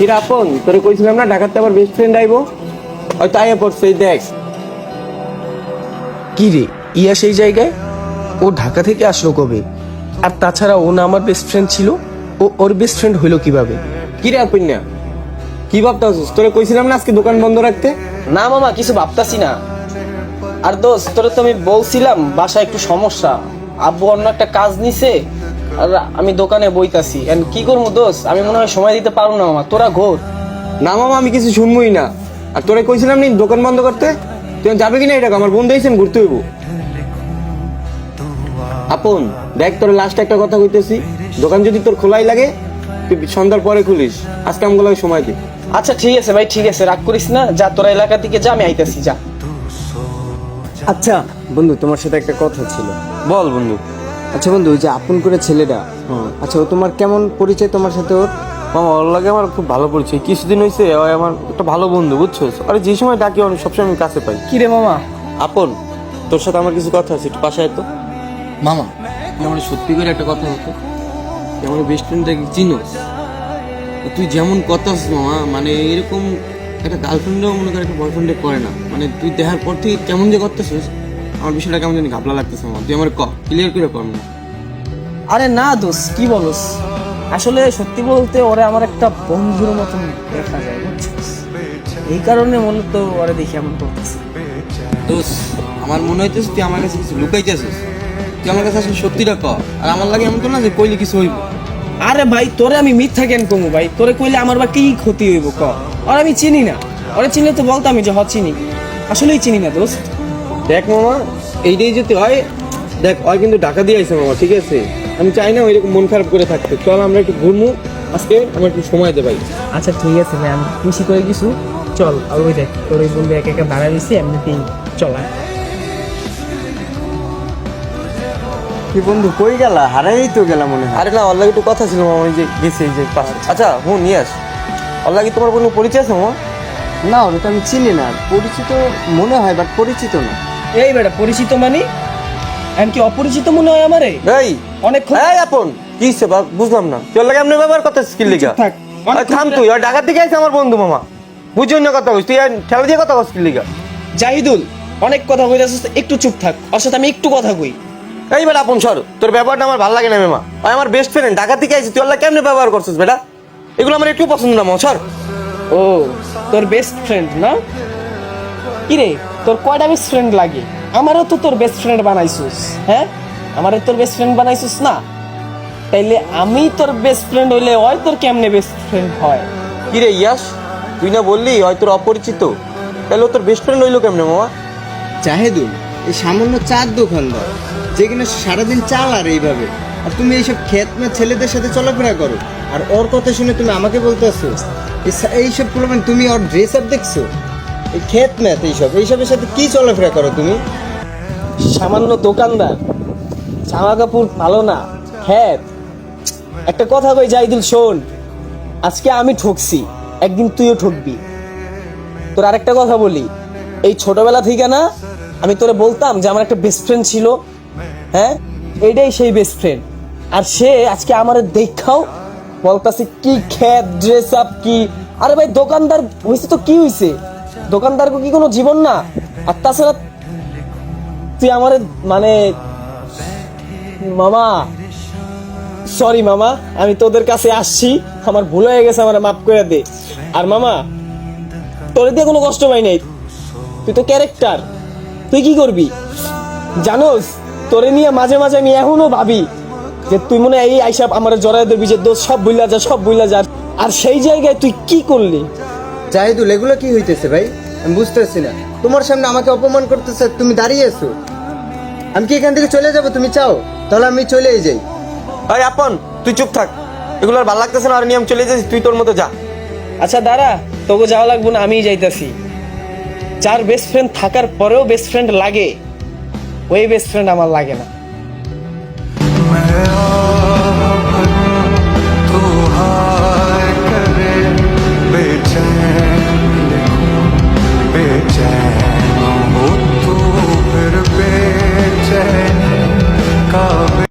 কিরা আপন, তোরে কইছিলাম না ঢাকাতে আবার বেস্ট ফ্রেন্ড আইবো, হয়তো আইয়া পড়ছে। এই দেখ। কি রে, ইয়া সেই জায়গায়? ও ঢাকা থেকে আসলো কবে? আর তাছাড়া ও না আমার বেস্ট ফ্রেন্ড ছিল, ও ওর বেস্ট ফ্রেন্ড হইলো কিভাবে? কিরে আপন না, কি ভাবতাছিস? তোরে কইছিলাম না আজকে দোকান বন্ধ রাখতে। না মামা, কিছু ভাবতাছি না। আর দোস্ত, তোরে তো আমি বলছিলাম বাসায় একটু সমস্যা, আব্বু অন্য একটা কাজ নিছে, আর আমি দোকানে বইতাছি। এন্ড কি করবো দোস্ত, আমি মনে হয় সময় দিতে পারবো না মামা, তোরা ঘোর। না মামা, আমি কিছু শুনবই না। আর তোরে কইছিলাম নি দোকান বন্ধ করতে, তুই যাবে কিনা এটা আমার বন্ধু আইছেন, ঘুরতে হইব। আপন দেখ, তোর লাস্ট একটা কথা কইতেছি, দোকান যদি তোর খোলাই লাগে তুই সন্ধ্যার পরে খুলিস, আজকে আমগুলো সময় দে। আচ্ছা ঠিক আছে ভাই, ঠিক আছে, রাগ করিস না, যা তোরা এলাকা থেকে যা, আমি আইতাছি, যা। আচ্ছা বন্ধু, তোমার সাথে একটা কথা ছিল। বল বন্ধু। আচ্ছা বন্ধু, ওই যে আপন করে ছেলেটা, আচ্ছা ও তোমার কেমন পরিচয় তোমার সাথে ওর? মামা ওর লাগে আমার খুব ভালো পরিচয়, কিছুদিন হয়েছে, ও আমার একটা ভালো বন্ধু, বুঝছো? আরে যে সময় ডাকি আমি সবসময় আমি কাছে পাই। কি রে মামা? আপন, তোর সাথে আমার কিছু কথা আছে, একটু পাশে আয় তো। মামা, তুই আমার সত্যি করে একটা কথা হতো, তুই আমার বেস্ট ফ্রেন্ডটাকে চিনোস? তুই যেমন কথা মামা, মানে এরকম একটা গার্লফ্রেন্ডও মনে করে একটা বয়ফ্রেন্ডে করে না, মানে তুই দেখার পর থেকে কেমন যে করতেছিস, আমার বিষয়টা কেমন জানি ঘাবলা লাগতেছে মামা। তুই আমার ক্লিয়ার করে কর না। আরে না দোস্ত, কি বলস? আসলে সত্যি বলতে ওরে আমার একটা বন্ধুর মতন দেখা যায়, বুঝছিস? এই কারণে মূলত ওরে দেখি এমন করতেছে। দোষ, আমার মনে হইতেছে তুই আমার কাছে কিছু লুকাইতেছিস। তুই আমার কাছে আসলে সত্যিটা কর, আর আমার লাগে এমন তো না যে কইলে কিছু হইব। আরে ভাই, তোরে আমি মিথ্যা কেন কমু ভাই? তোরে কইলে আমার বা কি ক্ষতি হইব ক? আর আমি চিনি না, ওরে চিনলে তো বলতাম যে চিনি, আসলেই চিনি না দোস্ত। দেখ মামা, এইটাই যদি হয়, দেখ ওই কিন্তু ঢাকা দিয়ে আইছে মামা, ঠিক আছে? আমি চাই না ওইরকম মন খারাপ করে থাকতে। চল আমরা একটু ঘুরবো আজকে, আমার একটু সময় দে ভাই। আচ্ছা ঠিক আছে ভাই, আমি খুশি করে কিছু। চল, আর ওই দেখ তোর ওই বন্ধু একা একা দাঁড়ায় রয়েছে, এমনিতেই চল। কি বন্ধু, কই গেলা? হারাই তো গেলা মনে হয়। আরে না, ওর লাগে একটু কথা ছিল মামা, ওই যে গেছে এই যে পাশে। আচ্ছা হুন, নিয়ে আস। ওর লাগে তোমার কোনো পরিচয় আছে মামা? না, ওটা তো আমি চিনি না, পরিচিত মনে হয় বাট পরিচিত না। এই বেটা, পরিচিত মানে এমনকি অপরিচিত মনে হয় আমারে? এই অনেক এই আপন, কি হইছে বা বুঝলাম না। তোর লাগে এমনি ব্যবহার করতে স্কিল লিগা? থাক, আরে থাম তুই, ওই ঢাকা থেকে আইছে আমার বন্ধু মামা, বুঝুন না কথা কইস তুই, আর ঠেলা দিয়ে কথা কইস স্কিল লিগা? জাহিদুল, অনেক কথা কইতাছিস, একটু চুপ থাক, ওর সাথে আমি একটু কথা কই। এই বেটা আপন সর, তোর ব্যবহারটা আমার ভালো লাগে না মামা। ওই আমার বেস্ট ফ্রেন্ড, ঢাকা থেকে আইছে, তুই ওর লাগে কেমনে ব্যবহার করছিস বেটা? এগুলো আমার একটু পছন্দ না মামা, সর। ও, তোর বেস্ট ফ্রেন্ড না? কি রে, তোর কয়টা বেস্ট ফ্রেন্ড লাগে? আমারও তো তোর বেস্ট ফ্রেন্ড বানাইছিস, হ্যাঁ? আমারে তোর বেস্ট ফ্রেন্ড বানাইছিস না? তাইলে আমি তোর বেস্ট ফ্রেন্ড হইলে ওই তোর কেমনে বেস্ট ফ্রেন্ড হয়? কি রে ইয়াস, তুই না বললি হয় তোর অপরিচিত, তাহলে ও তোর বেস্ট ফ্রেন্ড হইলো কেমনে মামা? জাহেদুল, এই সামান্য চার দোকানদার যে কিনা সারাদিন চাল আর এইভাবে, আর তুমি এইসব খেত না ছেলেদের সাথে চলাফেরা করো, আর ওর কথা শুনে তুমি আমাকে বলতেছো এইসব প্রবলেম? তুমি ওর ড্রেস আপ দেখছো? এই খেত ম্যাথ এইসবের সাথে কি চলাফেরা করো তুমি? সামান্য দোকানদার, জামা কাপড় ভালো না, হ্যাঁ। একটা কথা কই জাহিদুল, শোন, আজকে আমি ঠকছি, একদিন তুইও ঠকবি। তোর আরেকটা কথা বলি, এই ছোটবেলা থেকে না আমি তোরে বলতাম যে আমার একটা বেস্ট ফ্রেন্ড ছিল, হ্যাঁ, এইটাই সেই বেস্ট ফ্রেন্ড। আর সে আজকে আমার দেখাও বলতাছে কি খেত, ড্রেস আপ কি। আরে ভাই, দোকানদার হয়েছে তো কি হয়েছে? দোকানদার কি কোনো জীবন না? আর তাছাড়া তুই আমার মানে মামা, সরি মামা, আমি তোদের কাছে আসছি, আমার ভুল হয়ে গেছে, আমার মাফ করে দে। আর মামা, তোর দিয়ে কোনো কষ্ট পাই নাই, তুই তো ক্যারেক্টার, তুই কি করবি জানোস? তোরে নিয়ে মাঝে মাঝে আমি এখনো ভাবি যে তুই মনে হয় এই আইসা আমার জড়াই দেবি, যে দোষ সব ভুলা যা, সব ভুলা যা। আর সেই জায়গায় তুই কি করলি? জাহিদুল, এগুলো কি হইতেছে ভাই? আমি বুঝতেছি না, তোমার সামনে আমাকে অপমান করতেছে, তুমি দাঁড়িয়ে আছো। আমি কি এখান থেকে চলে যাব? তুমি চাও তাহলে আমি চলেই যাই। এই আপন, তুই চুপ থাক, এগুলো আর ভালো লাগতেছে না, আর নিয়ে আমি চলে যাচ্ছি, তুই তোর মতো যা। আচ্ছা দাঁড়া, তোকে যাওয়া লাগবে না, আমিই যাইতাছি। যার বেস্ট ফ্রেন্ড থাকার পরেও বেস্ট ফ্রেন্ড লাগে, ওই বেস্ট ফ্রেন্ড আমার লাগে না।